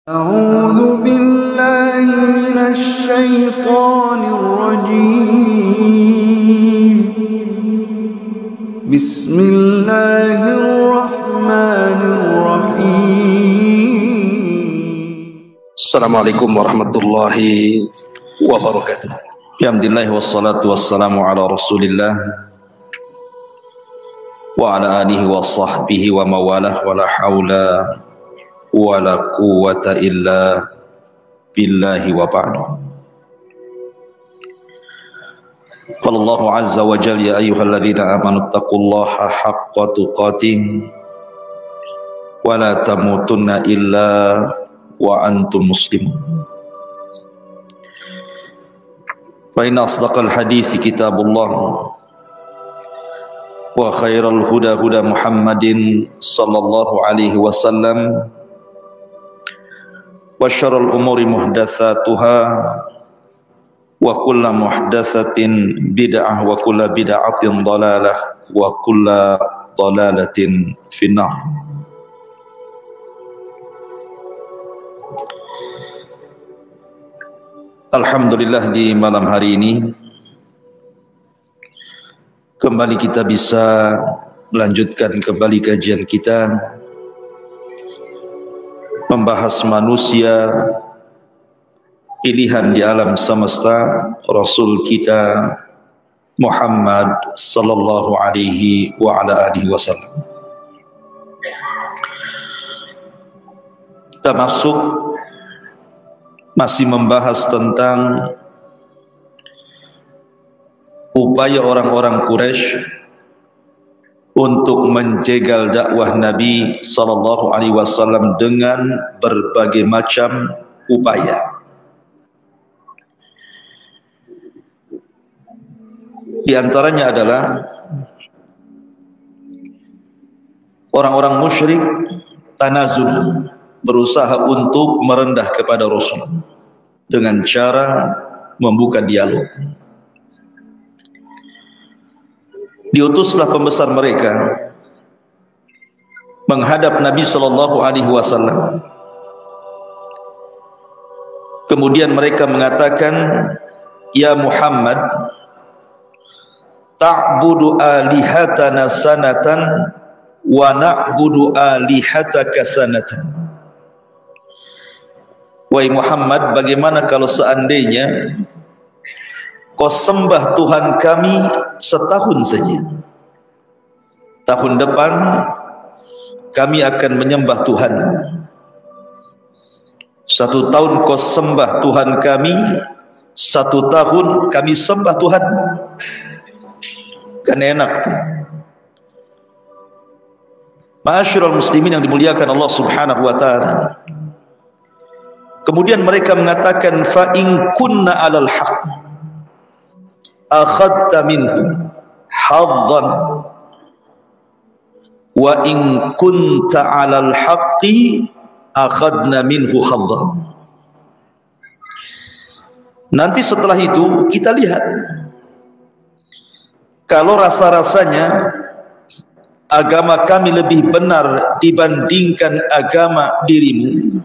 أعوذ بالله من الشيطان الرجيم بسم الله الرحمن الرحيم Assalamualaikum warahmatullahi wabarakatuh. Alhamdulillah wassalatu wassalamu ala Rasulillah wa ala alihi wa sahbihi wa mawalah wa la hawla wa la quwwata illa billahi wa ba'du. Qala Allahu azza wa jalla ya ayyuhalladzina amanu taqullaha haqqa tuqatih wa la tamutunna illa wa antum muslimun. Fa inna asdaqal hadithi kitabullah wa khairal huda huda Muhammadin sallallahu alaihi wasallam wa syarrul umuri muhdatsatuha wa kullu muhdatsatin bid'ah wa kullu bid'atin dhalalah wa kullu dhalalatin finnar. Alhamdulillah, di malam hari ini kembali kita bisa melanjutkan kembali kajian kita membahas manusia pilihan di alam semesta, Rasul kita Muhammad sallallahu alaihi wa ala alihi wasallam. Kita masih membahas tentang upaya orang-orang Quraisy untuk menjegal dakwah Nabi sallallahu alaihi wasallam dengan berbagai macam upaya. Di antaranya adalah orang-orang musyrik tanazul, berusaha untuk merendah kepada Rasul dengan cara membuka dialog. Diutuslah pembesar mereka menghadap Nabi sallallahu alaihi wasallam. Kemudian mereka mengatakan, "Ya Muhammad, ta'budu alihatana sanatan wa na'budu alihataka sanatan." Wahai Muhammad, bagaimana kalau seandainya kau sembah Tuhan kami setahun saja, tahun depan kami akan menyembah Tuhan. 1 tahun kau sembah Tuhan kami, 1 tahun kami sembah Tuhan. Kan enak tuh. Ma'asyiral muslimin yang dimuliakan Allah subhanahu wa ta'ala. Kemudian mereka mengatakan, fa in kunna 'alal haqq akhadta minhum haddan wa in kunta 'alal haqqi akhadna minhu haddan. Nanti setelah itu kita lihat, kalau rasa-rasanya agama kami lebih benar dibandingkan agama dirimu,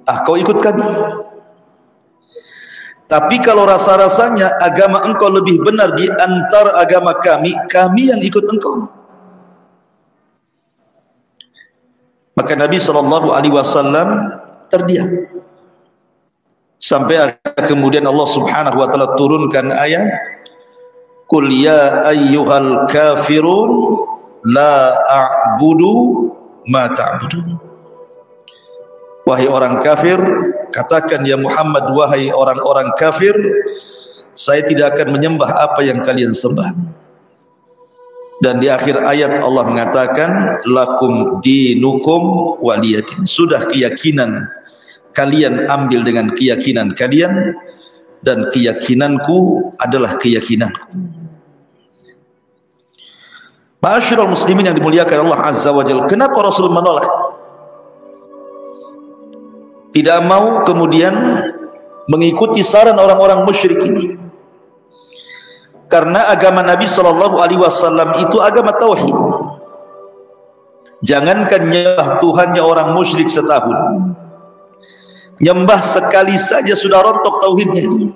kau ikut kami. Tapi kalau rasa-rasanya agama engkau lebih benar di antara agama kami, kami yang ikut engkau. Maka Nabi sallallahu alaihi wasallam terdiam sampai kemudian Allah subhanahu wa ta'ala turunkan ayat, "Qul ya ayyuhal kafirun la a'budu ma ta'budun." Wahai orang kafir, katakan ya Muhammad, wahai orang-orang kafir, saya tidak akan menyembah apa yang kalian sembah. Dan di akhir ayat Allah mengatakan, lakum dinukum waliyadin. Sudah keyakinan kalian ambil dengan keyakinan kalian, dan keyakinanku adalah keyakinanku. Ma'asyiral muslimin yang dimuliakan Allah azza wa jalla, kenapa Rasul menolak? Tidak mau kemudian mengikuti saran orang-orang musyrik ini. Karena agama Nabi sallallahu alaihi wasallam itu agama tauhid. Jangankan nyembah Tuhannya orang musyrik setahun, Nyembah sekali saja sudah rontok tauhidnya itu.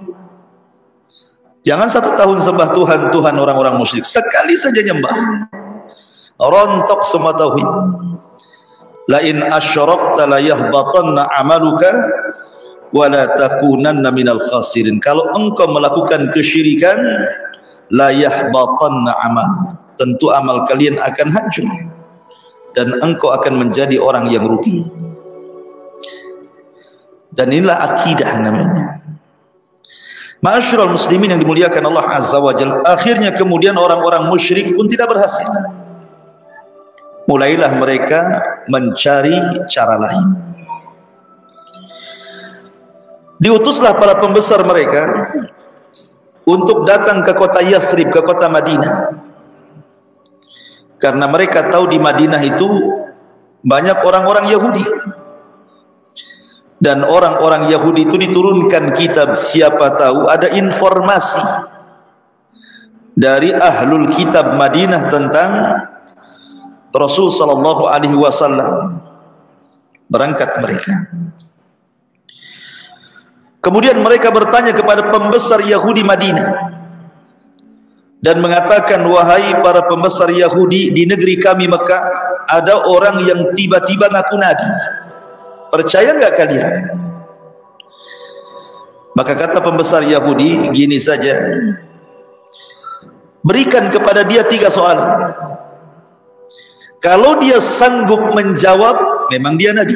Jangan 1 tahun sembah Tuhan orang-orang musyrik, sekali saja nyembah rontok semua tauhid. La in asyrakta la yahbatanna amaluka wa la takunanna minal khasirin. Kalau engkau melakukan kesyirikan, la yahbatanna amal, tentu amal kalian akan hancur dan engkau akan menjadi orang yang rugi. Dan inilah akidah namanya. Ma'asyiral muslimin yang dimuliakan Allah Azza wa Jalla, akhirnya kemudian orang-orang musyrik pun tidak berhasil. Mulailah mereka mencari cara lain. Diutuslah para pembesar mereka untuk datang ke kota Yathrib, ke kota Madinah, karena mereka tahu di Madinah itu banyak orang-orang Yahudi, dan orang-orang Yahudi itu diturunkan kitab. Siapa tahu ada informasi dari ahlul kitab Madinah tentang Rasul sallallahu alaihi wasallam. Berangkat mereka. Kemudian mereka bertanya kepada pembesar Yahudi Madinah dan mengatakan, wahai para pembesar Yahudi, di negeri kami Mekah ada orang yang tiba-tiba ngaku nabi. Percaya enggak kalian? Maka kata pembesar Yahudi, gini saja, berikan kepada dia 3 soalan. Kalau dia sanggup menjawab, memang dia nabi.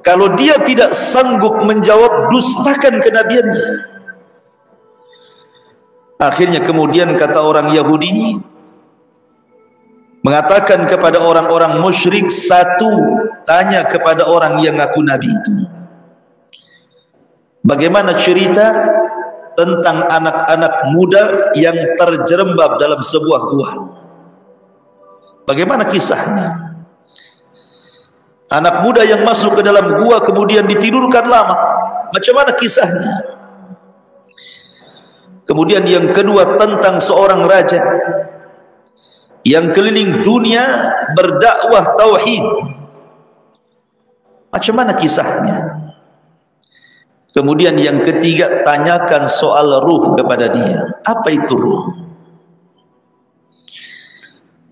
Kalau dia tidak sanggup menjawab, dustakan kenabiannya. Akhirnya kemudian kata orang Yahudi mengatakan kepada orang-orang musyrik, 1, tanya kepada orang yang ngaku nabi itu, bagaimana cerita tentang anak-anak muda yang terjerembab dalam sebuah gua? Bagaimana kisahnya? Anak muda yang masuk ke dalam gua kemudian ditidurkan lama, macam mana kisahnya? Kemudian yang kedua tentang seorang raja yang keliling dunia berdakwah tauhid, macam mana kisahnya? Kemudian yang ketiga, tanyakan soal ruh kepada dia. Apa itu ruh?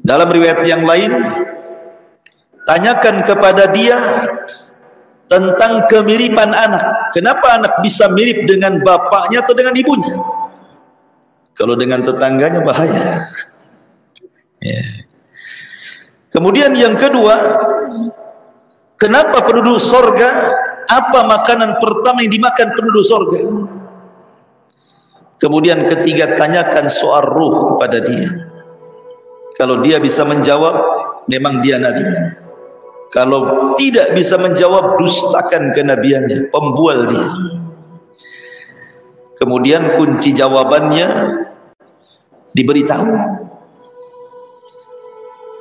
Dalam riwayat yang lain, tanyakan kepada dia tentang kemiripan anak. Kenapa anak bisa mirip dengan bapaknya atau dengan ibunya? Kalau dengan tetangganya bahaya. Kemudian yang kedua, kenapa penduduk sorga, apa makanan pertama yang dimakan penduduk sorga? Kemudian ketiga, tanyakan soal ruh kepada dia. Kalau dia bisa menjawab, memang dia nabi. Kalau tidak bisa menjawab, dustakan kenabiannya, pembual dia. Kemudian kunci jawabannya diberitahu.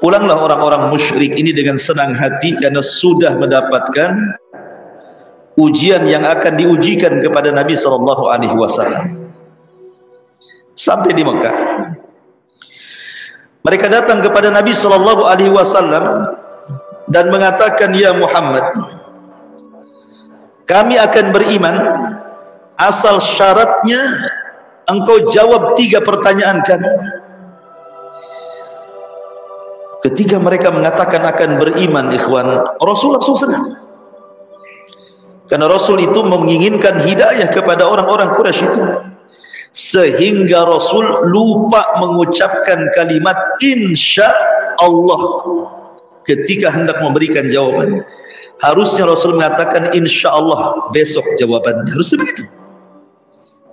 Pulanglah orang-orang musyrik ini dengan senang hati karena sudah mendapatkan ujian yang akan diujikan kepada Nabi SAW. Sampai di Mekah, mereka datang kepada Nabi SAW dan mengatakan, ya Muhammad, kami akan beriman asal syaratnya engkau jawab 3 pertanyaan kami. Ketika mereka mengatakan akan beriman, ikhwan, Rasul langsung senang. Karena Rasul itu menginginkan hidayah kepada orang-orang Quraisy itu, sehingga Rasul lupa mengucapkan kalimat insya Allah ketika hendak memberikan jawaban. Harusnya Rasul mengatakan insya Allah besok jawabannya, harus begitu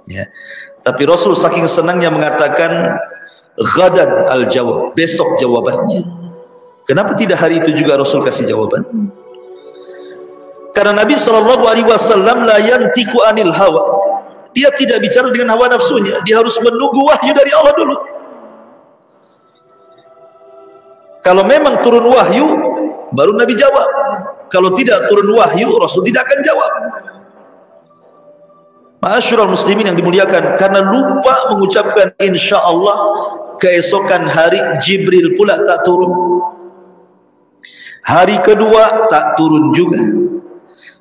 ya. Tapi Rasul saking senangnya mengatakan ghadan al-jawab, besok jawabannya. Kenapa tidak hari itu juga Rasul kasih jawaban? Karena Nabi SAW la yantiqu anil hawa, dia tidak bicara dengan hawa nafsunya, dia harus menunggu wahyu dari Allah dulu. Kalau memang turun wahyu, baru Nabi jawab. Kalau tidak turun wahyu, Rasul tidak akan jawab. Ma'asyiral muslimin yang dimuliakan, karena lupa mengucapkan insya Allah, keesokan hari Jibril pula tak turun. Hari kedua tak turun juga.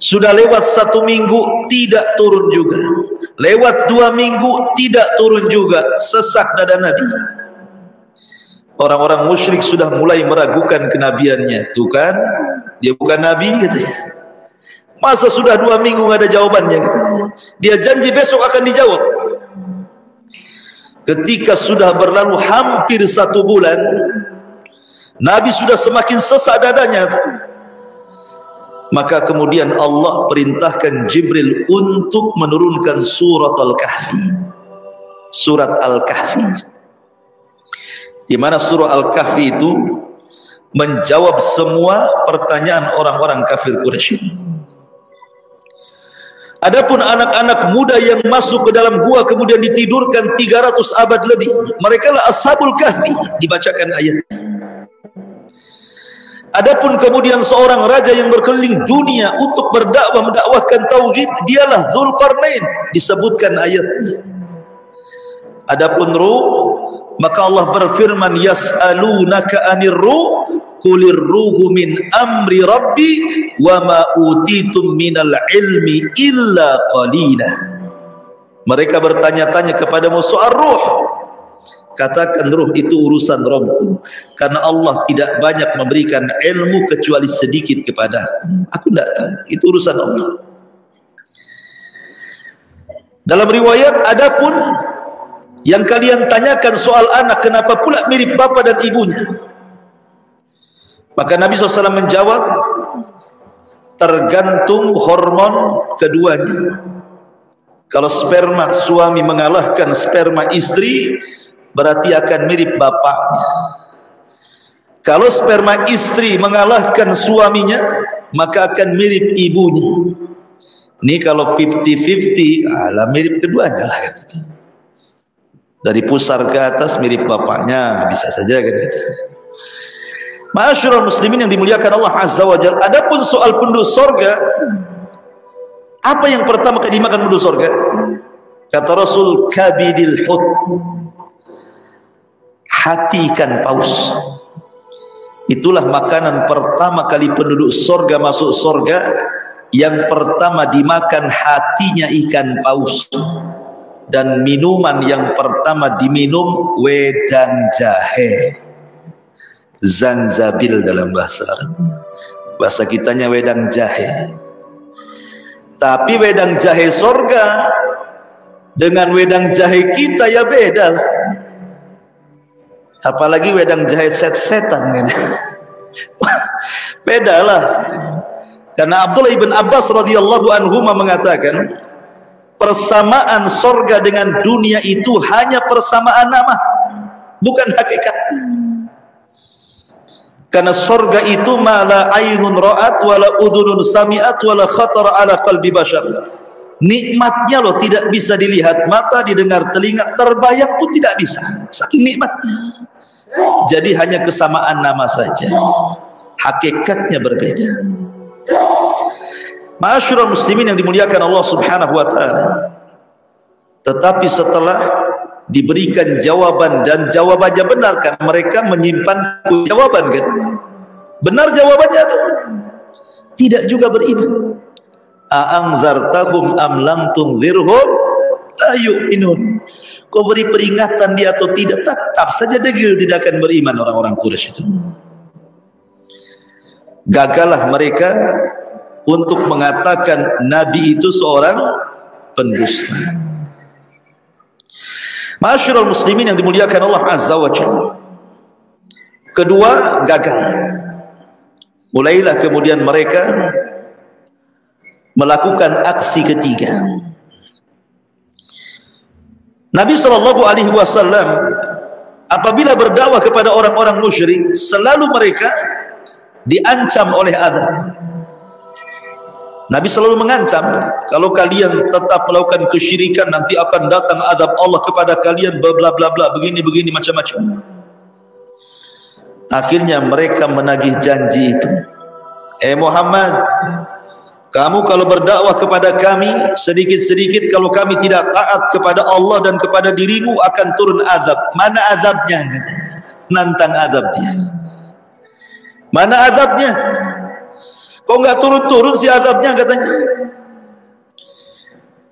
Sudah lewat 1 minggu, tidak turun juga. Lewat 2 minggu, tidak turun juga. Sesak dada Nabi. Orang-orang musyrik sudah mulai meragukan kenabiannya. Tuh kan, dia bukan Nabi katanya. Masa sudah 2 minggu nggak ada jawabannya katanya. Dia janji besok akan dijawab. Ketika sudah berlalu hampir 1 bulan, Nabi sudah semakin sesak dadanya. Maka kemudian Allah perintahkan Jibril untuk menurunkan surat Al-Kahfi. Surat Al-Kahfi, di mana surah Al-Kahfi itu menjawab semua pertanyaan orang-orang kafir Quraisy. Adapun anak-anak muda yang masuk ke dalam gua kemudian ditidurkan 300 abad lebih, mereka lah Ashabul Kahfi, dibacakan ayatnya. Adapun kemudian seorang raja yang berkeliling dunia untuk berdakwah mendakwahkan tauhid, dialah Dzulqarnain, disebutkan ayatnya. Adapun ruh, maka Allah berfirman, yas'alunaka 'anir ruh qulir ruhu min amri rabbi wa ma utitum minal ilmi illa qalila. Mereka bertanya-tanya kepadamu soal ruh. Katakan ruh itu urusan Rabbku, karena Allah tidak banyak memberikan ilmu kecuali sedikit kepada aku. Tidak tahu, itu urusan Allah. Dalam riwayat, adapun yang kalian tanyakan soal anak, kenapa pula mirip bapa dan ibunya? Maka Nabi SAW menjawab, tergantung hormon keduanya. Kalau sperma suami mengalahkan sperma istri, berarti akan mirip bapaknya. Kalau sperma istri mengalahkan suaminya, maka akan mirip ibunya. Ini kalau 50-50, alah mirip keduanya lah kan. Dari pusar ke atas mirip bapaknya, bisa saja kan itu. Ma'asyiral muslimin yang dimuliakan Allah Azza wa Jalla. Adapun soal penduduk sorga, apa yang pertama kali dimakan penduduk sorga? Kata Rasul, kabidil hut, hati ikan paus. Itulah makanan pertama kali penduduk sorga masuk sorga. Yang pertama dimakan hatinya ikan paus. Dan minuman yang pertama diminum wedang jahe, zanzabil dalam bahasa Arab. Bahasa kitanya wedang jahe. Tapi wedang jahe sorga dengan wedang jahe kita ya beda lah. Apalagi wedang jahe set-setan kan. Beda lah. Karena Abdullah ibn Abbas radhiyallahu anhu mengatakan, persamaan sorga dengan dunia itu hanya persamaan nama, bukan hakikat. Karena sorga itu ma la ainun ra'at wala udhunun sami'at wala khatara ala qalbi bashar. Nikmatnya loh tidak bisa dilihat mata, didengar telinga, terbayang pun tidak bisa, saking nikmatnya. Jadi hanya kesamaan nama saja, hakikatnya berbeda. Ma'asyiral muslimin yang dimuliakan Allah Subhanahu wa taala. Tetapi setelah diberikan jawaban dan jawabannya benar, kan mereka menyimpan jawaban kan. Benar jawabannya tuh. Tidak juga beriman. A'anzartahum am lam tunzirhum la yu'minun. Kau beri peringatan dia atau tidak, tetap saja degil tidak akan beriman orang-orang Quraisy itu. Gagallah mereka untuk mengatakan Nabi itu seorang pendusta. Ma'asyiral muslimin yang dimuliakan Allah Azza wa Jalla. Kedua, gagal. Mulailah kemudian mereka melakukan aksi ketiga. Nabi SAW apabila berdakwah kepada orang-orang musyrik, selalu mereka diancam oleh azab. Nabi selalu mengancam, kalau kalian tetap melakukan kesyirikan nanti akan datang azab Allah kepada kalian, bla bla bla, begini macam-macam. Akhirnya mereka menagih janji itu. Muhammad, kamu kalau berdakwah kepada kami sedikit-sedikit, kalau kami tidak taat kepada Allah dan kepada dirimu akan turun azab. Mana azabnya? Nantang azab dia. Mana azabnya? Kok nggak turun-turun si azabnya katanya.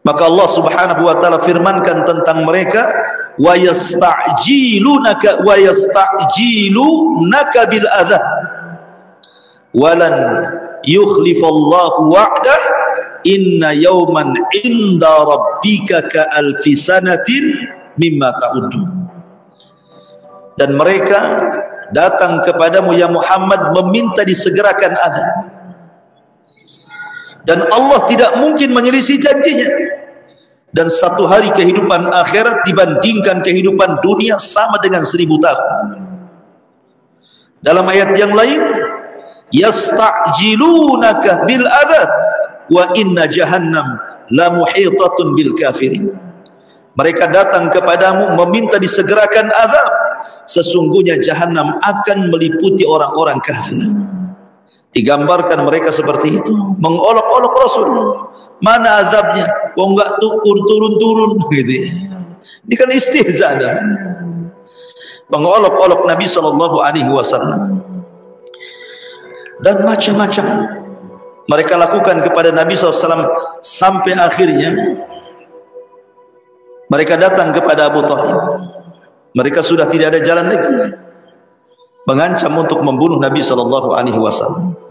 Maka Allah Subhanahu wa taala firmankan tentang mereka, wa yasta'jilunaka bil adzab walan yukhlifallahu wa'dah inna yawman inda rabbika ka alfi sanatin mimma ta'udun. Dan mereka datang kepadamu ya Muhammad meminta disegerakan azab, dan Allah tidak mungkin menyelisih janjinya. Dan satu hari kehidupan akhirat dibandingkan kehidupan dunia sama dengan 1000 tahun. Dalam ayat yang lain, yasta'jilunaka bil adzab wa inna jahannam la muhitatun bil kafirin. Mereka datang kepadamu meminta disegerakan azab, sesungguhnya jahanam akan meliputi orang-orang kafir. Digambarkan mereka seperti itu, mengolok-olok Rasul, mana azabnya? Kok enggak turun-turun gitu ya. Ini kan istihza, mengolok-olok Nabi SAW. Dan macam-macam mereka lakukan kepada Nabi SAW, sampai akhirnya mereka datang kepada Abu Thalib. Mereka sudah tidak ada jalan lagi, mengancam untuk membunuh Nabi SAW,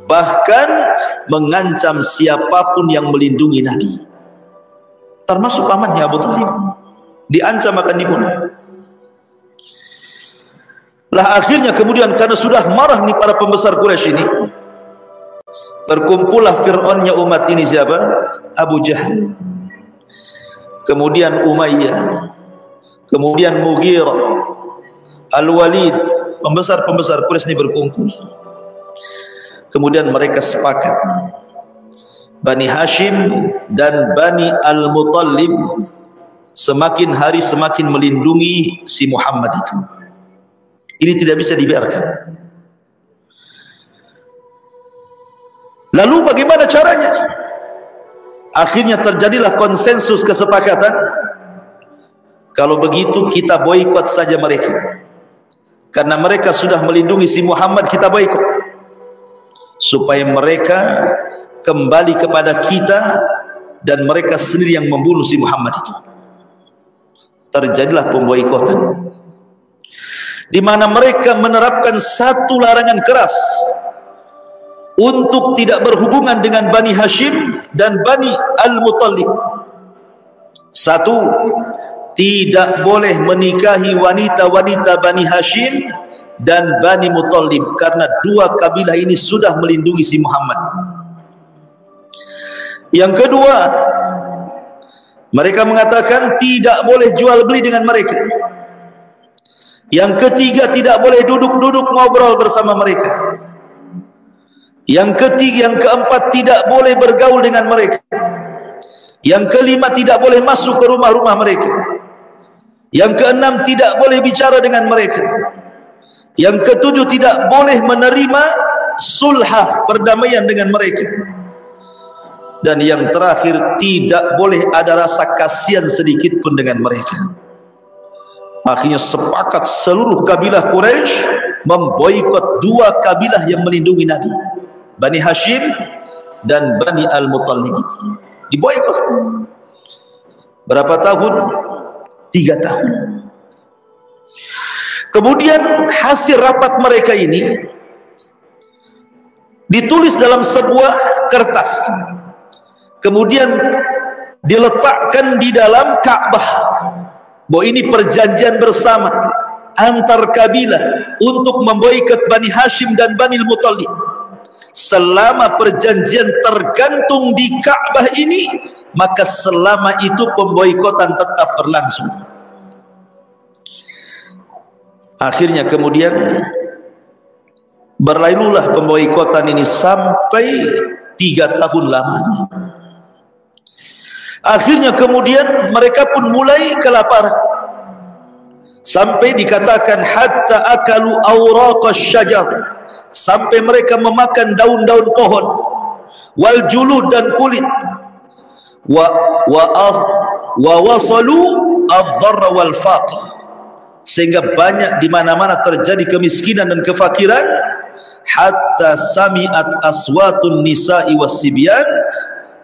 bahkan mengancam siapapun yang melindungi Nabi, termasuk pamannya Abu Thalib, diancam akan dibunuh. Lah akhirnya kemudian karena sudah marah nih para pembesar Quraisy ini, berkumpullah Fir'aunnya umat ini, siapa? Abu Jahal, kemudian Umayyah, kemudian Mughirah, Al-Walid, pembesar-pembesar Quraisy ini berkumpul. Kemudian mereka sepakat, Bani Hashim dan Bani Al-Muttalib semakin hari semakin melindungi si Muhammad itu. Ini tidak bisa dibiarkan. Lalu bagaimana caranya? Akhirnya terjadilah konsensus, kesepakatan, kalau begitu kita boikot saja mereka. Karena mereka sudah melindungi si Muhammad, kita boikot, supaya mereka kembali kepada kita dan mereka sendiri yang membunuh si Muhammad itu. Terjadilah pemboikotan, di mana mereka menerapkan satu larangan keras untuk tidak berhubungan dengan Bani Hashim dan Bani Al-Muttalib. Satu, tidak boleh menikahi wanita-wanita Bani Hashim dan Bani Muttalib, karena dua kabilah ini sudah melindungi si Muhammad. Yang kedua, mereka mengatakan tidak boleh jual beli dengan mereka. Yang ketiga, tidak boleh duduk-duduk ngobrol bersama mereka. Yang ketiga, yang keempat, tidak boleh bergaul dengan mereka. Yang kelima, tidak boleh masuk ke rumah-rumah mereka. Yang keenam, tidak boleh bicara dengan mereka. Yang ketujuh, tidak boleh menerima sulhah, perdamaian dengan mereka. Dan yang terakhir, tidak boleh ada rasa kasihan sedikit pun dengan mereka. Akhirnya sepakat seluruh kabilah Quraisy memboikot dua kabilah yang melindungi Nabi, Bani Hashim dan Bani Al-Muttalib. Diboikot. Berapa tahun? 3 tahun. Kemudian hasil rapat mereka ini ditulis dalam sebuah kertas, kemudian diletakkan di dalam Ka'bah, bahwa ini perjanjian bersama antar kabilah untuk memboikot Bani Hashim dan Bani Al-Muttalib. Selama perjanjian tergantung di Ka'bah ini, maka selama itu pemboikotan tetap berlangsung. Akhirnya kemudian berlalulah pemboikotan ini sampai 3 tahun lamanya. Akhirnya kemudian mereka pun mulai kelaparan, sampai dikatakan hatta akalu awraqasy syajar, sampai mereka memakan daun-daun pohon, wal julud, dan kulit, wa wasalu adh-dharra wal faqr, sehingga banyak di mana-mana terjadi kemiskinan dan kefakiran, hatta sami'at aswatun nisa'i wassibyan,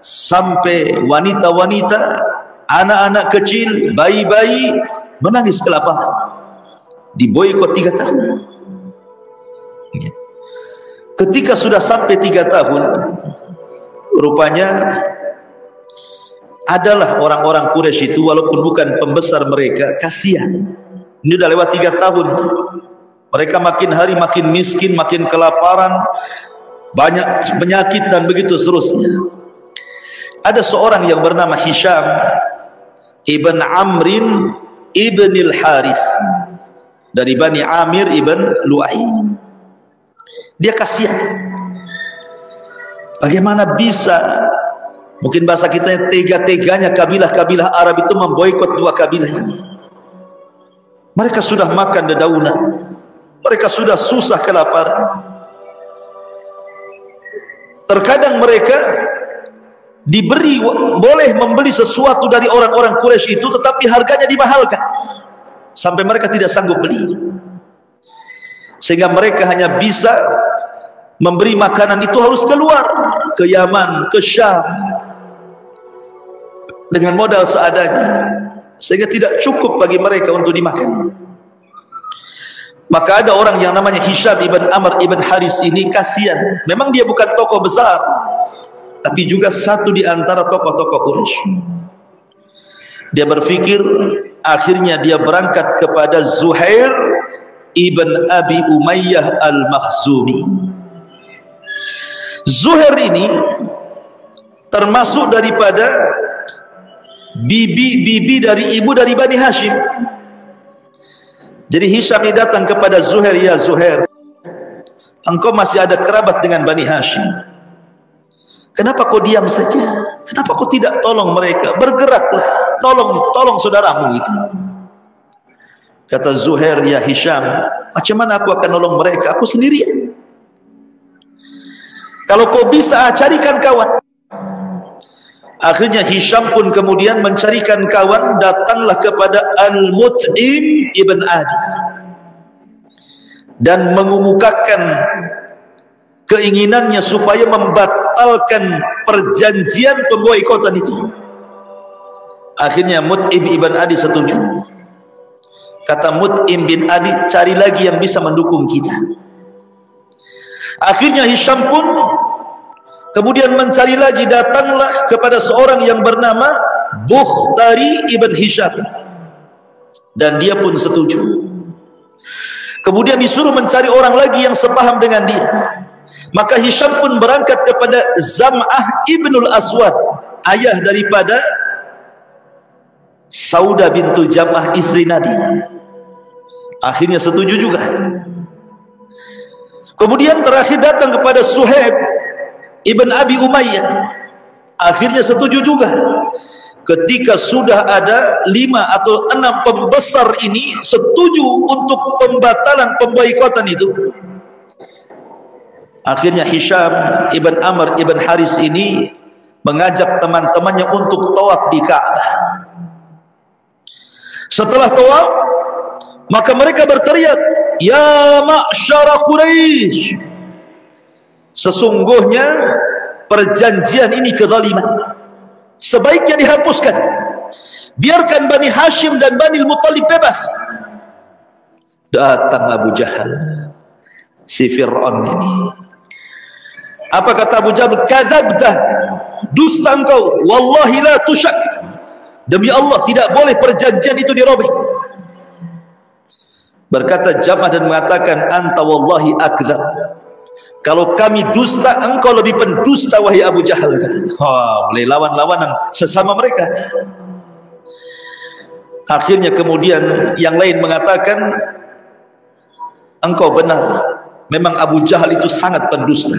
sampai wanita-wanita, anak-anak kecil, bayi-bayi menangis kelaparan. Diboikot 3 tahun. Ketika sudah sampai 3 tahun, rupanya adalah orang-orang Quraisy itu, walaupun bukan pembesar mereka, kasihan. Ini sudah lewat 3 tahun. Mereka makin hari makin miskin, makin kelaparan, banyak penyakit dan begitu seterusnya. Ada seorang yang bernama Hisham ibn Amrin ibn al-Harith dari Bani Amir ibn Lu'ay. Dia kasihan. Bagaimana bisa, mungkin bahasa kita, tega-teganya kabilah-kabilah Arab itu memboikot 2 kabilah ini. Mereka sudah makan dedaunan, mereka sudah susah kelaparan. Terkadang mereka diberi, boleh membeli sesuatu dari orang-orang Quraisy itu, tetapi harganya dimahalkan sampai mereka tidak sanggup beli, sehingga mereka hanya bisa memberi makanan itu harus keluar ke Yaman, ke Syam dengan modal seadanya, sehingga tidak cukup bagi mereka untuk dimakan. Maka ada orang yang namanya Hisham ibn Amr ibn Haris ini kasihan. Memang dia bukan tokoh besar, tapi juga satu di antara tokoh-tokoh Quraisy. Dia berpikir, akhirnya dia berangkat kepada Zuhair ibn Abi Umayyah al-Makhzumi. Zuhair ini termasuk daripada bibi-bibi dari ibu dari Bani Hashim. Jadi Hisham ini datang kepada Zuhair, ya Zuhair, engkau masih ada kerabat dengan Bani Hashim. Kenapa kau diam saja? Kenapa kau tidak tolong mereka? Bergeraklah, tolong saudaramu itu. Kata Zuhair, ya Hisham, macam mana aku akan nolong mereka? Aku sendirian. Kalau kau bisa, carikan kawan. Akhirnya Hisham pun kemudian mencarikan kawan, datanglah kepada Al-Mut'im ibn Adi dan mengumumkakan keinginannya supaya membatalkan perjanjian pemboikotan itu. Akhirnya Mut'im ibn Adi setuju. Kata Mut'im bin Adi, cari lagi yang bisa mendukung kita. Akhirnya Hisham pun kemudian mencari lagi, datanglah kepada seorang yang bernama Bukhtari ibn Hisham, dan dia pun setuju. Kemudian disuruh mencari orang lagi yang sepaham dengan dia. Maka Hisham pun berangkat kepada Zam'ah ibnul Aswad, ayah daripada Saudah bintu Jam'ah, istri Nabi. Akhirnya setuju juga. Kemudian terakhir datang kepada Suhaib ibn Abi Umayyah, akhirnya setuju juga. Ketika sudah ada 5 atau 6 pembesar ini setuju untuk pembatalan pemboikotan itu, akhirnya Hisham ibn Amr ibn Haris ini mengajak teman-temannya untuk tawaf di Ka'bah. Setelah tawaf, maka mereka berteriak, ya ma'syara Quraisy, sesungguhnya perjanjian ini kezaliman, sebaiknya dihapuskan, biarkan Bani Hashim dan Bani Muttalib bebas. Datang Abu Jahal, si Fir'aun ini. Apa kata Abu Jahal? Kadzabta, dusta engkau, wallahi la tusyak, demi Allah tidak boleh perjanjian itu dirobek. Berkata Jam'ah dan mengatakan, anta wallahi akdzab, kalau kami dusta, engkau lebih pendusta wahai Abu Jahal, katanya. Mulai lawan-lawanan sesama mereka. Akhirnya kemudian yang lain mengatakan, engkau benar, memang Abu Jahal itu sangat pendusta.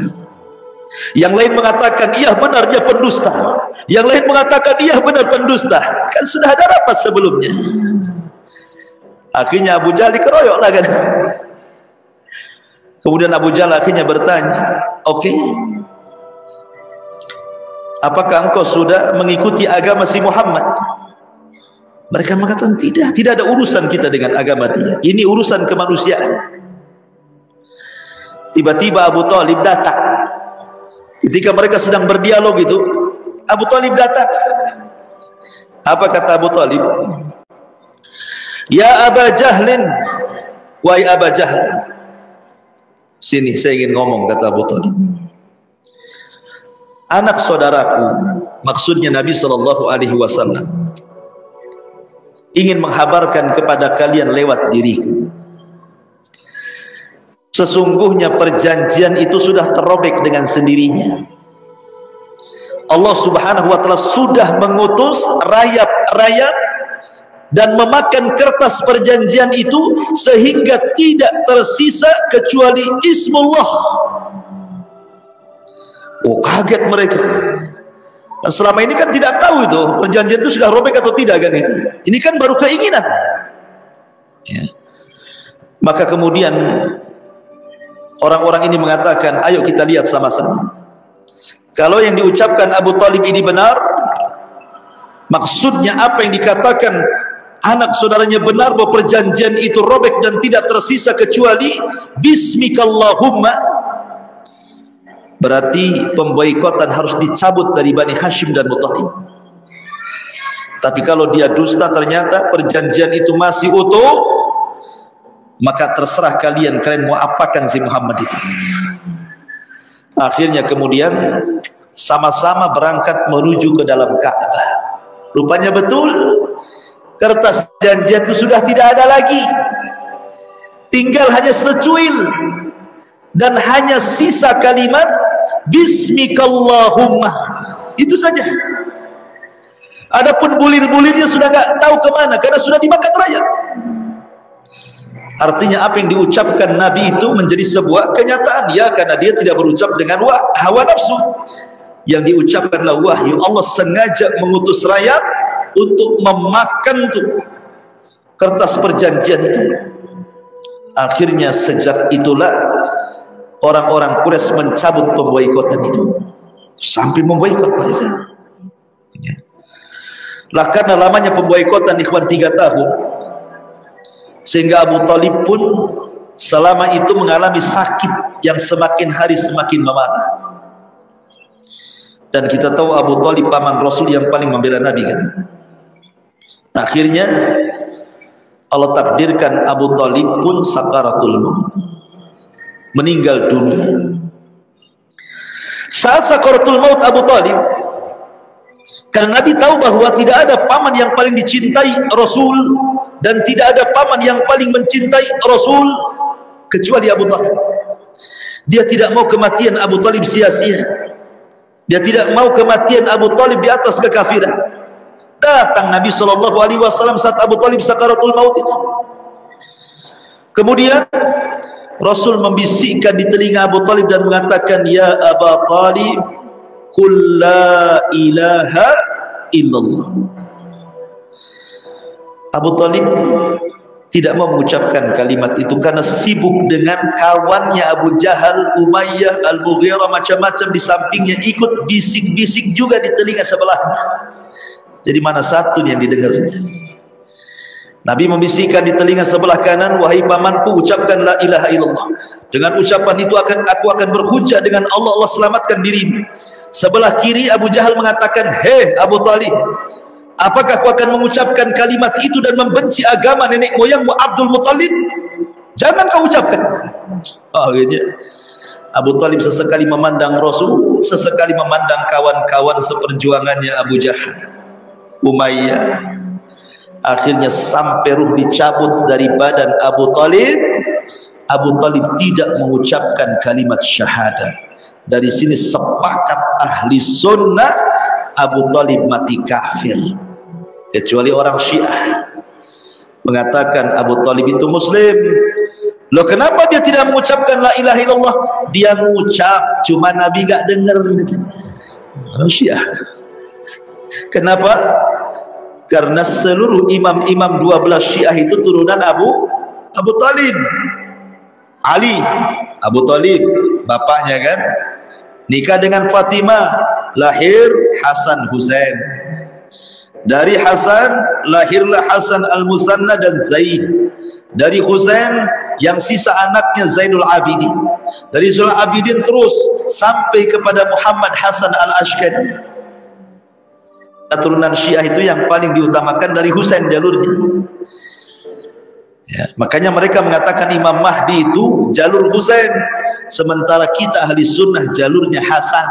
Yang lain mengatakan, iya benar dia pendusta. Yang lain mengatakan, iya benar pendusta. Kan sudah ada rapat sebelumnya. Akhirnya Abu Jahal dikeroyok lah kan. Kemudian Abu Jahal akhirnya bertanya, oke, apakah engkau sudah mengikuti agama si Muhammad? Mereka mengatakan, tidak ada urusan kita dengan agama dia, ini urusan kemanusiaan. Tiba-tiba Abu Talib datang. Ketika mereka sedang berdialog itu, Abu Talib datang. Apa kata Abu Talib? Ya Aba Jahlin, wahai Aba Jahl. Sini saya ingin ngomong, kata Abu Talib. Anak saudaraku, maksudnya Nabi SAW, ingin menghabarkan kepada kalian lewat diriku. Sesungguhnya perjanjian itu sudah terrobek dengan sendirinya. Allah Subhanahu wa ta'ala sudah mengutus rayap-rayap dan memakan kertas perjanjian itu sehingga tidak tersisa kecuali Ismullah. Oh, kaget mereka. Selama ini kan tidak tahu itu perjanjian itu sudah robek atau tidak kan itu. Ini kan baru keinginan. Ya. Maka kemudian orang-orang ini mengatakan, ayo kita lihat sama-sama. Kalau yang diucapkan Abu Talib ini benar, maksudnya apa yang dikatakan anak saudaranya benar, bahwa perjanjian itu robek dan tidak tersisa kecuali Bismikallahumma, berarti pemboikotan harus dicabut dari Bani Hashim dan Muttalib. Tapi kalau dia dusta, ternyata perjanjian itu masih utuh, maka terserah kalian mau apakan si Muhammad itu. Akhirnya kemudian sama-sama berangkat menuju ke dalam Ka'bah. Rupanya betul, kertas janjian itu sudah tidak ada lagi, tinggal hanya secuil dan hanya sisa kalimat Bismikallahumma, itu saja. Adapun bulir-bulirnya sudah nggak tahu kemana karena sudah dimakan rayap. Artinya apa yang diucapkan Nabi itu menjadi sebuah kenyataan, ya, karena dia tidak berucap dengan hawa nafsu. Yang diucapkanlah wahyu. Allah sengaja mengutus rayap untuk memakan tuh kertas perjanjian itu. Akhirnya sejak itulah orang-orang Quraisy mencabut pemboikotan itu, sampai memboikot mereka. Ya. Lah karena lamanya pemboikotan ikhwan 3 tahun, sehingga Abu Talib pun selama itu mengalami sakit yang semakin hari semakin memarah. Dan kita tahu Abu Talib paman Rasul yang paling membela Nabi kan. Akhirnya Allah takdirkan Abu Talib pun sakaratul maut, meninggal dunia. Saat sakaratul maut Abu Talib, karena Nabi tahu bahwa tidak ada paman yang paling dicintai Rasul dan tidak ada paman yang paling mencintai Rasul kecuali Abu Talib. Dia tidak mau kematian Abu Talib sia-sia. Dia tidak mau kematian Abu Talib di atas kekafiran. Datang Nabi SAW saat Abu Talib sakaratul maut itu. Kemudian Rasul membisikkan di telinga Abu Talib dan mengatakan, ya Abu Talib, qul la ilaha illallah. Abu Talib tidak mau mengucapkan kalimat itu karena sibuk dengan kawannya Abu Jahal, Umayyah, Al-Mughirah, macam-macam di sampingnya, ikut bisik-bisik juga di telinga sebelahnya. Jadi mana satu yang didengarnya? Nabi membisikkan di telinga sebelah kanan, wahai pamanku, ucapkan la ilaha illallah. Dengan ucapan itu aku akan berhujjah dengan Allah, Allah selamatkan dirimu. Sebelah kiri Abu Jahal mengatakan, hei Abu Talib, apakah kau akan mengucapkan kalimat itu dan membenci agama nenek moyangmu Abdul Muttalib? Jangan kau ucapkan. Akhirnya Abu Talib sesekali memandang Rasul, sesekali memandang kawan-kawan seperjuangannya Abu Jahal, Umayyah. Akhirnya sampai ruh dicabut dari badan Abu Talib, Abu Talib tidak mengucapkan kalimat syahadat. Dari sini sepakat ahli sunnah, Abu Talib mati kafir. Kecuali orang Syiah mengatakan Abu Talib itu muslim. Loh, kenapa dia tidak mengucapkan la ilaha illallah? Dia mengucap, cuma Nabi gak dengar. Orang Syiah. Kenapa? Karena seluruh imam-imam 12 Syiah itu turunan Abu Talib. Ali, Abu Talib, bapaknya kan, nikah dengan Fatimah, lahir Hasan Husain. Dari Hasan lahirlah Hasan Al-Musanna dan Zaid. Dari Husain yang sisa anaknya Zainul Abidin. Dari Zainul Abidin terus sampai kepada Muhammad Hasan Al-Ashkari. Keturunan Syiah itu yang paling diutamakan dari Husain jalurnya. Ya, makanya mereka mengatakan Imam Mahdi itu jalur Husain, sementara kita ahli sunnah jalurnya Hasan.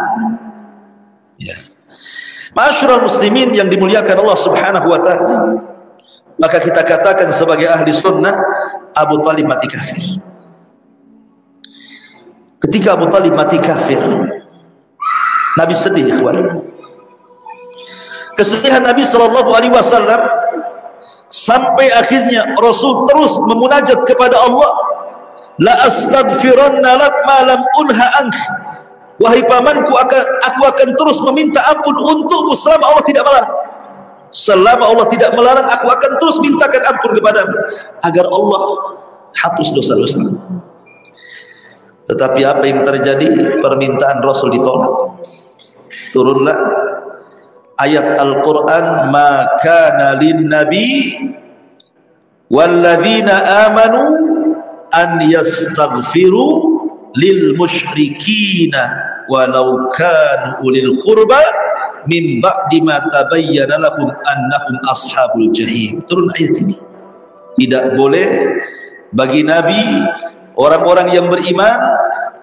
Ya. Ma'asyiral muslimin yang dimuliakan Allah Subhanahu wa taala, maka kita katakan sebagai ahli sunnah Abu Talib mati kafir. Ketika Abu Talib mati kafir, Nabi sedih, ikhwan. Kesedihan Nabi SAW sampai akhirnya Rasul terus memunajat kepada Allah, la astaghfiranna lak ma lam unha ank. Wahai pamanku, aku akan terus meminta ampun untukmu selama Allah tidak melarang. Selama Allah tidak melarang, aku akan terus mintakan ampun kepadamu agar Allah hapus dosa-dosa. Tetapi apa yang terjadi? Permintaan Rasul ditolak. Turunlah ayat Al-Quran, ma kana lin nabi walladzina amanu an yastaghfiru lil musyrikina walau kanu ulil qurba min ba'di ma tabayyana lahum annahum ashabul jahim. Turun ayat ini. Tidak boleh bagi Nabi, orang-orang yang beriman,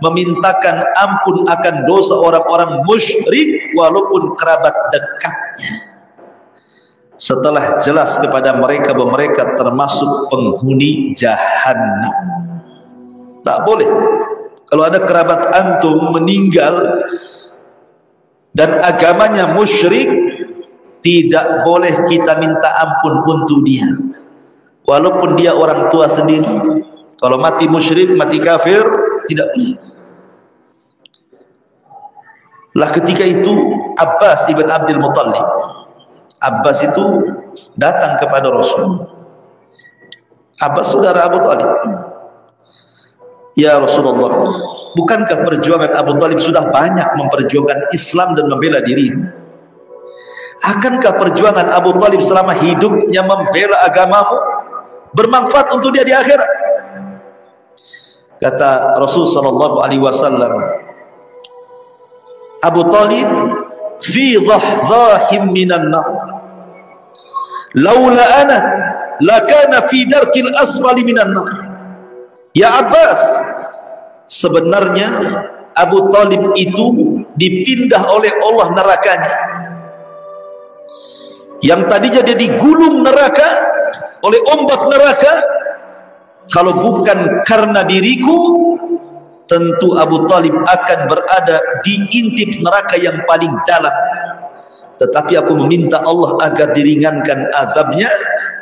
memintakan ampun akan dosa orang-orang musyrik walaupun kerabat dekatnya, setelah jelas kepada mereka bahwa mereka termasuk penghuni jahannam. Tak boleh. Kalau ada kerabat antum meninggal dan agamanya musyrik, tidak boleh kita minta ampun untuk dia, walaupun dia orang tua sendiri. Kalau mati musyrik, mati kafir, tidak boleh. Lah ketika itu Abbas ibn Abdul Muttalib, Abbas itu datang kepada Rasul. Abbas saudara Abu Talib. Ya Rasulullah, bukankah perjuangan Abu Talib sudah banyak memperjuangkan Islam dan membela diri? Akankah perjuangan Abu Talib selama hidupnya membela agamamu bermanfaat untuk dia di akhirat? Kata Rasul sallallahu alaihi wasallam, Abu Talib fi dhahzahim minan nar, laula ana lakana fi darkil asfali minan nar. Ya Abbas, sebenarnya Abu Talib itu dipindah oleh Allah nerakanya, yang tadinya dia digulung neraka oleh ombak neraka. Kalau bukan karena diriku, tentu Abu Talib akan berada di intip neraka yang paling dalam. Tetapi aku meminta Allah agar diringankan azabnya,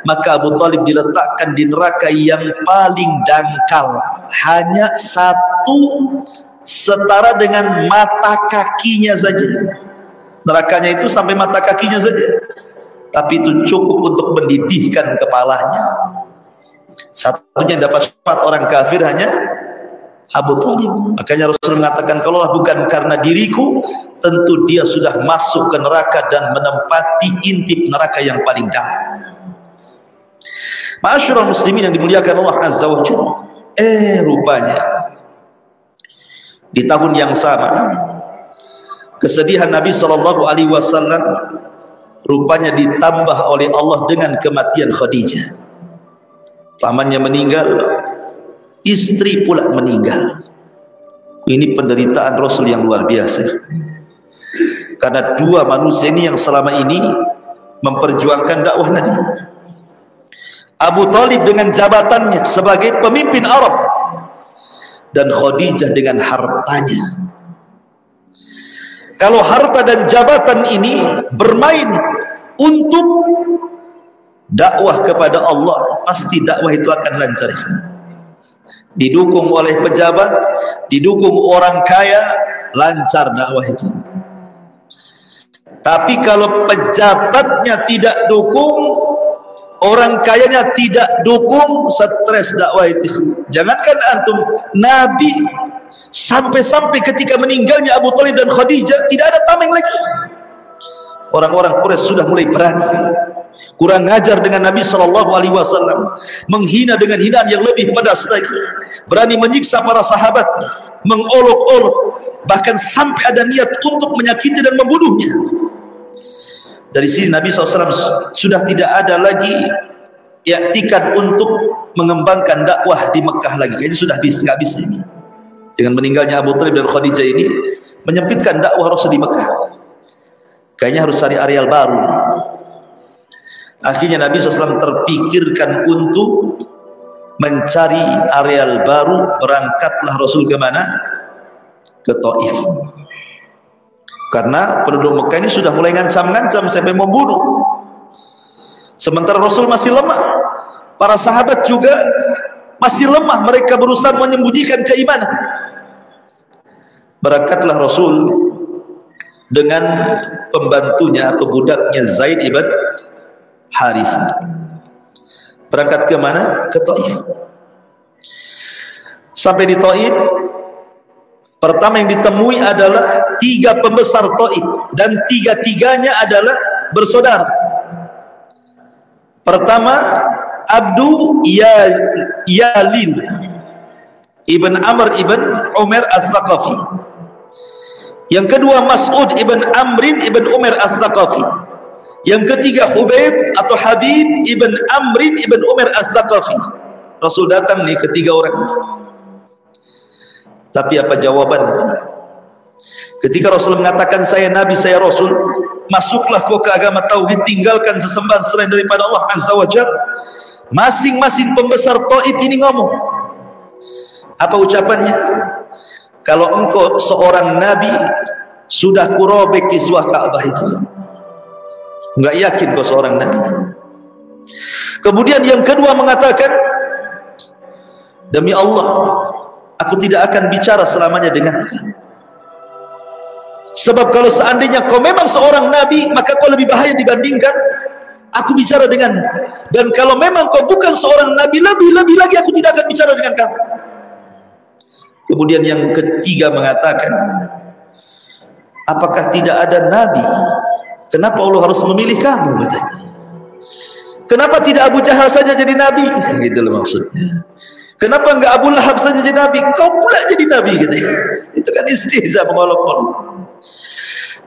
maka Abu Talib diletakkan di neraka yang paling dangkal, hanya satu setara dengan mata kakinya saja. Nerakanya itu sampai mata kakinya saja, tapi itu cukup untuk mendidihkan kepalanya. Satunya dapat syafaat orang kafir hanya Abu Talib. Makanya Rasul mengatakan, kalau bukan karena diriku, tentu dia sudah masuk ke neraka dan menempati intip neraka yang paling dalam. Ma'asyiral muslimin yang dimuliakan Allah Azza wa Jalla. Rupanya di tahun yang sama, kesedihan Nabi sallallahu alaihi wasallam rupanya ditambah oleh Allah dengan kematian Khadijah. Pamannya meninggal, istri pula meninggal. Ini penderitaan Rasul yang luar biasa. Karena dua manusia ini yang selama ini memperjuangkan dakwah Nabi. Abu Talib dengan jabatannya sebagai pemimpin Arab, dan Khadijah dengan hartanya. Kalau harta dan jabatan ini bermain untuk dakwah kepada Allah, pasti dakwah itu akan lancar. Didukung oleh pejabat, didukung orang kaya, lancar dakwah itu. Tapi kalau pejabatnya tidak dukung, orang kayanya tidak dukung, stres dakwah itu. Jangankan antum, Nabi sampai-sampai ketika meninggalnya Abu Talib dan Khadijah, tidak ada tameng lagi. Orang-orang Quraisy sudah mulai berani. kurang ajar dengan Nabi SAW, menghina dengan hinaan yang lebih pedas lagi, berani menyiksa para sahabat, mengolok-olok, bahkan sampai ada niat untuk menyakiti dan membunuhnya. Dari sini Nabi SAW sudah tidak ada lagi i'tikad untuk mengembangkan dakwah di Mekah lagi. Kayaknya sudah nggak bisa ini. Dengan meninggalnya Abu Thalib dan Khadijah ini menyempitkan dakwah Rasul di Mekah. Kayaknya harus cari areal baru. Akhirnya Nabi SAW terpikirkan untuk mencari areal baru. Berangkatlah Rasul ke mana? Ke Taif. Karena penduduk Mekah ini sudah mulai ngancam-ngancam sampai membunuh. Sementara Rasul masih lemah, para sahabat juga masih lemah, mereka berusaha menyembunyikan keimanan. Berangkatlah Rasul dengan pembantunya atau budaknya Zaid ibn Harithah. Berangkat ke mana? Ke Taif. Sampai di Taif, pertama yang ditemui adalah 3 pembesar Taif, dan 3-tiganya adalah bersaudara. Pertama, Abdu Yalil ibn Amr ibn Umar Al-Thaqafi. Yang kedua, Mas'ud ibn Amrin ibn Umar Al-Thaqafi. Yang ketiga, Hubayb atau Habib ibn Amrin ibn Umar Al-Thaqafi. Rasul datang nih ketiga orang. Tapi apa jawabannya? Ketika Rasul mengatakan saya Nabi, saya Rasul, masuklah kau ke agama tauhid, tinggalkan sesembahan selain daripada Allah Azza wa Jalla. Masing-masing pembesar Taif ini ngomong. Apa ucapannya? Kalau engkau seorang Nabi, sudah kurobek kiswah Ka'bah itu. Enggak yakin kau seorang Nabi. Kemudian yang kedua mengatakan, demi Allah, aku tidak akan bicara selamanya dengan engkau. Sebab kalau seandainya kau memang seorang Nabi, maka kau lebih bahaya dibandingkan aku bicara dengan. Dan kalau memang kau bukan seorang Nabi, lebih lagi aku tidak akan bicara dengan kamu. Kemudian yang ketiga mengatakan, apakah tidak ada Nabi? Kenapa Allah harus memilih kamu? Katanya. Kenapa tidak Abu Jahal saja jadi Nabi? Gitu loh maksudnya. Kenapa enggak Abu Lahab saja jadi Nabi? Kau pula jadi Nabi gitu. Itu kan istihza, mengolok-olok.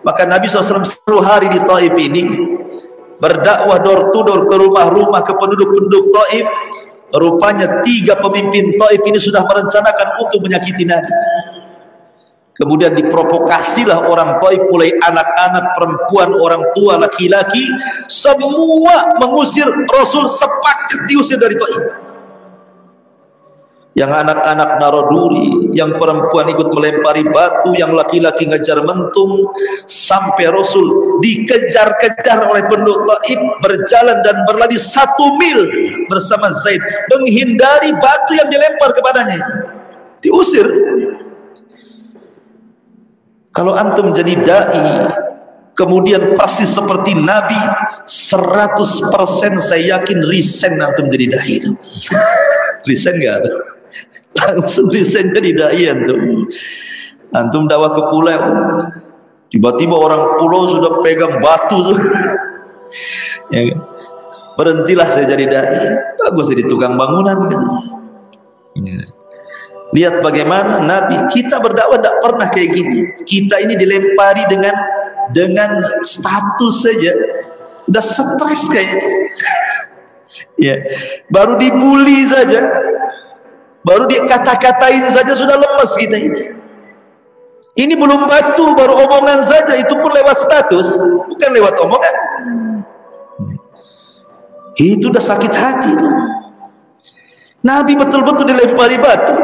Maka Nabi SAW 10 hari di Taif ini berdakwah door to door ke rumah-rumah, ke penduduk-penduduk Taif. Rupanya 3 pemimpin Taif ini sudah merencanakan untuk menyakiti Nabi. Kemudian diprovokasilah orang Taif, mulai anak-anak, perempuan, orang tua, laki-laki, semua mengusir Rasul, sepakat diusir dari Taif. Yang anak-anak naruh duri, yang perempuan ikut melempari batu, yang laki-laki ngejar mentung, sampai Rasul dikejar-kejar oleh penduduk Taif, berjalan dan berlari 1 mil bersama Zaid, menghindari batu yang dilempar kepadanya. Diusir. Kalau antum jadi da'i, kemudian pasti seperti Nabi, 100% saya yakin resign antum jadi da'i itu. Resign gak? Langsung resign jadi da'i antum. Antum dakwah ke pulau, tiba-tiba orang pulau sudah pegang batu tuh. Ya, berhentilah saya jadi da'i. Bagus jadi tukang bangunan kan. Ya. Lihat bagaimana Nabi, kita berdakwah tidak pernah kayak gini. Kita ini dilempari dengan status saja udah stres kayaknya. Ya, baru dibully saja, baru dikata-katain saja sudah lemes kita ini. Ini belum batu, baru omongan saja, itu pun lewat status, bukan lewat omongan. Itu udah sakit hati. Nabi betul-betul dilempari batu.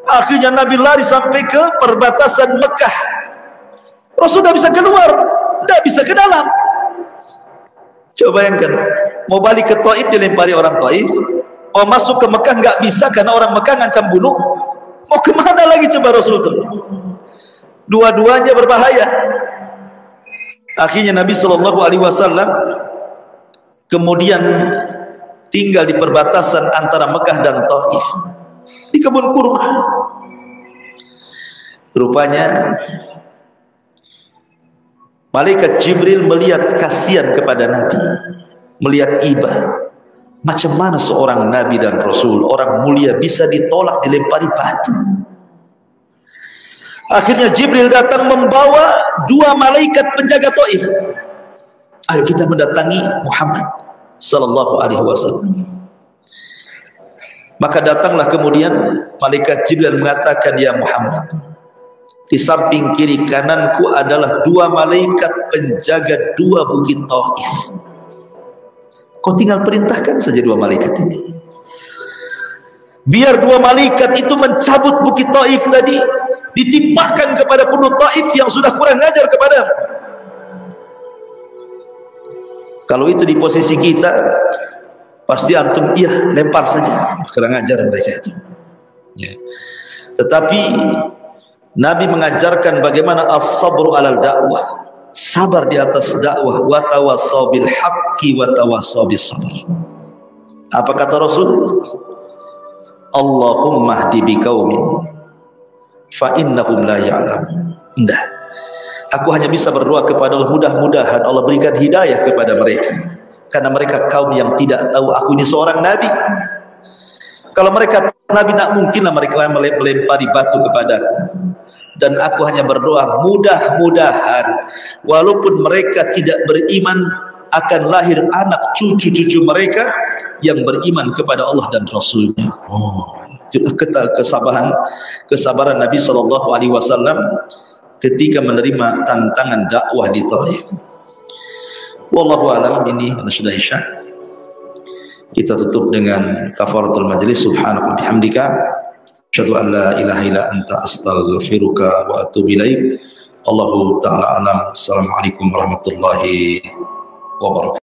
Akhirnya Nabi lari sampai ke perbatasan Mekah. Rasul tidak bisa keluar, tidak bisa ke dalam. Coba bayangkan, mau balik ke Taif dilempari orang Taif, mau masuk ke Mekah nggak bisa karena orang Mekah ngancam bunuh. Mau kemana lagi coba Rasul itu? Dua-duanya berbahaya. Akhirnya Nabi SAW kemudian tinggal di perbatasan antara Mekah dan Taif, di kebun kurma. Rupanya malaikat Jibril melihat kasihan kepada Nabi. melihat iba. Macam mana seorang nabi dan rasul, orang mulia bisa ditolak, dilempari batu. Akhirnya Jibril datang membawa 2 malaikat penjaga Taif. Ayo kita mendatangi Muhammad sallallahu alaihi wasallam. Maka datanglah kemudian malaikat Jibril mengatakan, ya Muhammad, di samping kiri kananku adalah 2 malaikat penjaga 2 bukit Taif. Kau tinggal perintahkan saja 2 malaikat ini. Biar 2 malaikat itu mencabut bukit Taif tadi, ditimpakan kepada penduduk Taif yang sudah kurang ajar kepada. Kalau itu di posisi kita, pasti antum iya lempar saja, kurang ajar mereka itu. Ya. Tetapi Nabi mengajarkan bagaimana as-sabru alal dakwah, sabar di atas dakwah, wa tawassaw bil haqqi wa tawassaw bis sabr. Apa kata Rasul? Allahumma hdi biqaumin fa innahum la ya'lamun. Indah. Aku hanya bisa berdoa kepada Allah, mudah-mudahan Allah berikan hidayah kepada mereka, karena mereka kaum yang tidak tahu aku ini seorang nabi. Kalau mereka nabi, tak mungkinlah mereka melempari batu kepadaku. Dan aku hanya berdoa, mudah-mudahan walaupun mereka tidak beriman, akan lahir anak cucu-cucu mereka yang beriman kepada Allah dan Rasulnya. Kesabaran Nabi SAW ketika menerima tantangan dakwah di Taif. Wallahu a'lam. Ini sudah isya. Kita tutup dengan kafaratul majlis. Subhanaka wa bihamdika, asyhadu an la ilaha illa anta, astaghfiruka wa atubu ilaik. Allahu ta'ala alam. Assalamualaikum warahmatullahi wabarakatuh.